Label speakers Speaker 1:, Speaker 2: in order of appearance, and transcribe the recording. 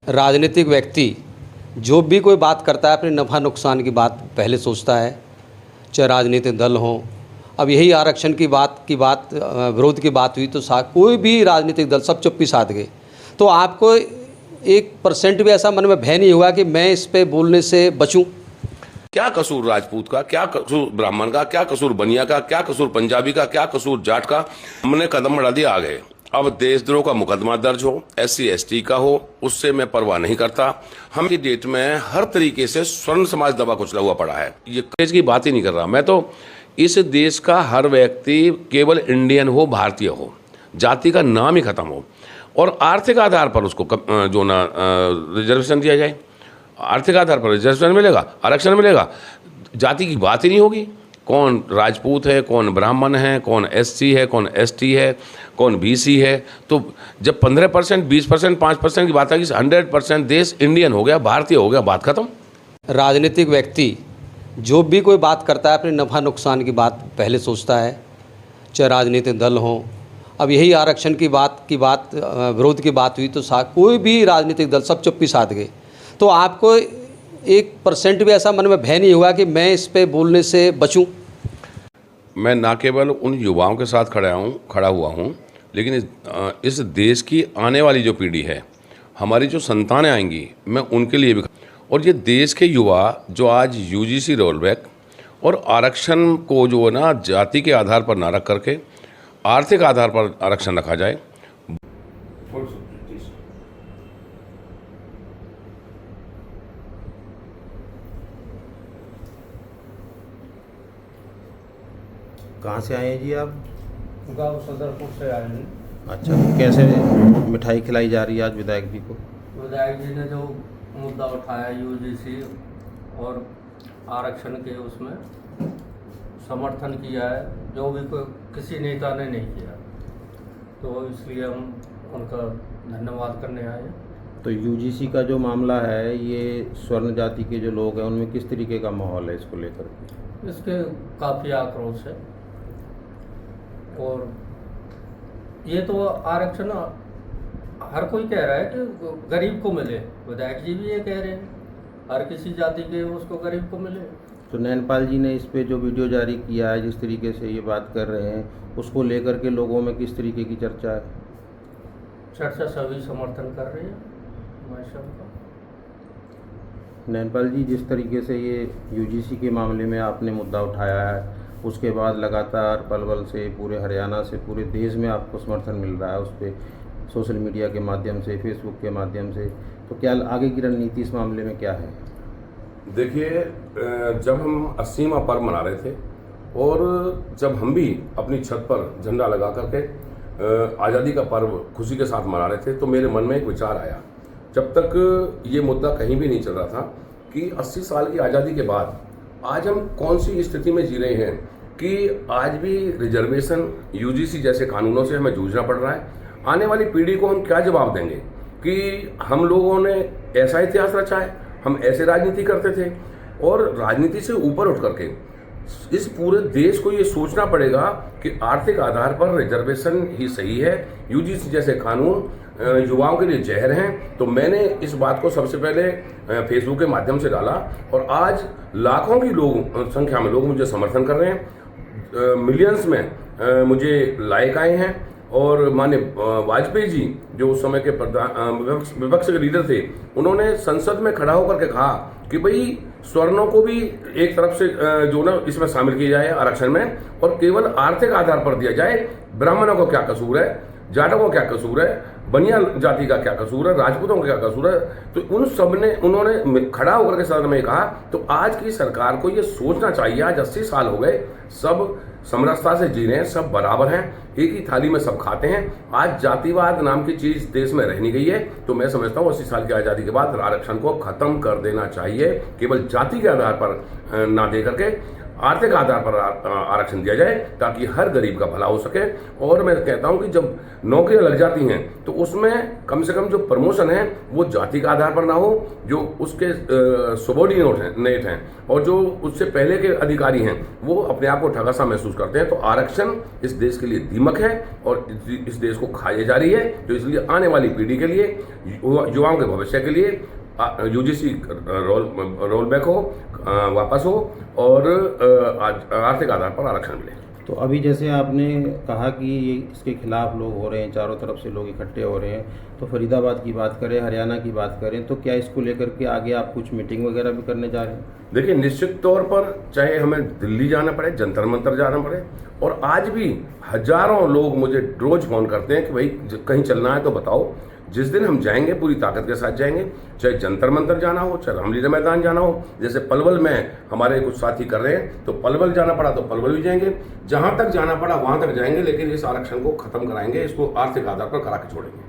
Speaker 1: राजनीतिक व्यक्ति जो भी कोई बात करता है अपने नफ़ा नुकसान की बात पहले सोचता है, चाहे राजनीतिक दल हो। अब यही आरक्षण की बात विरोध की बात हुई तो कोई भी राजनीतिक दल सब चुप्पी साध गए। तो आपको 1% भी ऐसा मन में भय नहीं हुआ कि मैं इस पे बोलने से बचूं?
Speaker 2: क्या कसूर राजपूत का, क्या कसूर ब्राह्मण का, क्या कसूर बनिया का, क्या कसूर पंजाबी का, क्या कसूर जाट का? हमने कदम बढ़ा दिया आगे। अब देशद्रोह का मुकदमा दर्ज हो, SC ST का हो, उससे मैं परवाह नहीं करता। हम की डेट में हर तरीके से स्वर्ण समाज दबा कुचला हुआ पड़ा है। ये देश की बात ही नहीं कर रहा मैं तो। इस देश का हर व्यक्ति केवल इंडियन हो, भारतीय हो, जाति का नाम ही खत्म हो और आर्थिक आधार पर उसको जो ना रिजर्वेशन दिया जाए। आर्थिक आधार पर रिजर्वेशन मिलेगा, आरक्षण मिलेगा, जाति की बात ही नहीं होगी। कौन राजपूत है, कौन ब्राह्मण है, कौन SC है, कौन ST है, कौन BC है। तो जब 15%, 20%, 5% की बात आएगी, 100% देश इंडियन हो गया, भारतीय हो गया, बात खत्म।
Speaker 1: राजनीतिक व्यक्ति जो भी कोई बात करता है अपने नफ़ा नुकसान की बात पहले सोचता है, चाहे राजनीतिक दल हो। अब यही आरक्षण की बात विरोध की बात हुई तो कोई भी राजनीतिक दल सब चुप्पी साध गए। तो आपको 1% भी ऐसा मन में भय नहीं हुआ कि मैं इस पे बोलने से बचूं?
Speaker 2: मैं ना केवल उन युवाओं के साथ खड़ा हुआ हूँ, लेकिन इस देश की आने वाली जो पीढ़ी है, हमारी जो संतानें आएंगी, मैं उनके लिए भी। और ये देश के युवा जो आज UGC रोलबैक और आरक्षण को जो है ना जाति के आधार पर ना रख करके आर्थिक आधार पर आरक्षण रखा जाए।
Speaker 3: कहाँ से आए हैं जी आप?
Speaker 1: गाँव सदरपुर से आए हैं।
Speaker 3: अच्छा, कैसे मिठाई खिलाई जा रही है आज विधायक जी को?
Speaker 1: विधायक जी ने जो मुद्दा उठाया UGC और आरक्षण के, उसमें समर्थन किया है, जो भी किसी नेता ने नहीं किया, तो इसलिए हम उनका धन्यवाद करने आए हैं।
Speaker 3: तो UGC का जो मामला है, ये स्वर्ण जाति के जो लोग हैं उनमें किस तरीके का माहौल है इसको लेकर?
Speaker 1: इसके काफ़ी आक्रोश है और ये तो आरक्षण हर कोई कह रहा है कि गरीब को मिले। विधायक जी भी ये कह रहे हैं हर किसी जाति के उसको गरीब को मिले।
Speaker 3: तो नैनपाल जी ने इस पे जो वीडियो जारी किया है, जिस तरीके से ये बात कर रहे हैं, उसको लेकर के लोगों में किस तरीके की चर्चा है?
Speaker 1: चर्चा सभी समर्थन कर रहे हैं भाषण का।
Speaker 3: नैनपाल जी, जिस तरीके से ये UGC के मामले में आपने मुद्दा उठाया है, उसके बाद लगातार पलवल से, पूरे हरियाणा से, पूरे देश में आपको समर्थन मिल रहा है उस पर, सोशल मीडिया के माध्यम से, फेसबुक के माध्यम से। तो क्या आगे की रणनीति इस मामले में क्या है?
Speaker 2: देखिए, जब हम 80वां पर्व मना रहे थे और जब हम भी अपनी छत पर झंडा लगा करके आज़ादी का पर्व खुशी के साथ मना रहे थे, तो मेरे मन में एक विचार आया। जब तक ये मुद्दा कहीं भी नहीं चल रहा था कि 80 साल की आज़ादी के बाद आज हम कौन सी स्थिति में जी रहे हैं कि आज भी रिजर्वेशन UGC जैसे कानूनों से हमें जूझना पड़ रहा है। आने वाली पीढ़ी को हम क्या जवाब देंगे कि हम लोगों ने ऐसा इतिहास रचा है, हम ऐसे राजनीति करते थे। और राजनीति से ऊपर उठ करके इस पूरे देश को ये सोचना पड़ेगा कि आर्थिक आधार पर रिजर्वेशन ही सही है। UGC जैसे कानून युवाओं के लिए जहर हैं। तो मैंने इस बात को सबसे पहले फेसबुक के माध्यम से डाला और आज लाखों की संख्या में लोग मुझे समर्थन कर रहे हैं। मिलियंस में मुझे लाइक आए हैं और माननीय वाजपेयी जी जो उस समय के विपक्ष के लीडर थे, उन्होंने संसद में खड़ा होकर के कहा कि भाई स्वर्णों को भी एक तरफ से जो ना इसमें शामिल किया जाए आरक्षण में और केवल आर्थिक आधार पर दिया जाए। ब्राह्मणों को क्या कसूर है, जाटों को क्या कसूर है, बनिया जाति का क्या कसूर है, राजपूतों का क्या कसूर है। तो उन्होंने खड़ा होकर के सदन में कहा। तो आज की सरकार को ये सोचना चाहिए, आज 80 साल हो गए, सब समरसता से जी रहे हैं, सब बराबर हैं, एक ही थाली में सब खाते हैं। आज जातिवाद नाम की चीज देश में रह नहीं गई है। तो मैं समझता हूँ 80 साल की आज़ादी के बाद आरक्षण को खत्म कर देना चाहिए, केवल जाति के आधार पर ना दे करके आर्थिक आधार पर आरक्षण दिया जाए ताकि हर गरीब का भला हो सके। और मैं कहता हूं कि जब नौकरियां लग जाती हैं तो उसमें कम से कम जो प्रमोशन है वो जाति का आधार पर ना हो, जो उसके सबॉर्डिनेट हैं और जो उससे पहले के अधिकारी हैं वो अपने आप को ठगा सा महसूस करते हैं। तो आरक्षण इस देश के लिए दीमक है और इस देश को खाए जा रही है। तो इसलिए आने वाली पीढ़ी के लिए, युवाओं के भविष्य के लिए यूजीसी रोल बैक हो, वापस हो और आर्थिक आधार पर आरक्षण मिले।
Speaker 3: तो अभी जैसे आपने कहा कि ये इसके खिलाफ लोग हो रहे हैं, चारों तरफ से लोग इकट्ठे हो रहे हैं, तो फरीदाबाद की बात करें, हरियाणा की बात करें, तो क्या इसको लेकर के आगे आप कुछ मीटिंग वगैरह भी करने जा रहे हैं?
Speaker 2: देखिए, निश्चित तौर पर चाहे हमें दिल्ली जाना पड़े, जंतर मंतर जाना पड़े, और आज भी हजारों लोग मुझे रोज फोन करते हैं कि भाई कहीं चलना है तो बताओ। जिस दिन हम जाएंगे पूरी ताकत के साथ जाएंगे, चाहे जंतर मंतर जाना हो, चाहे रामलीला मैदान जाना हो। जैसे पलवल में हमारे कुछ साथी कर रहे हैं तो पलवल जाना पड़ा तो पलवल भी जाएंगे, जहां तक जाना पड़ा वहां तक जाएंगे, लेकिन इस आरक्षण को खत्म कराएंगे, इसको आर्थिक आधार पर करा के छोड़ेंगे।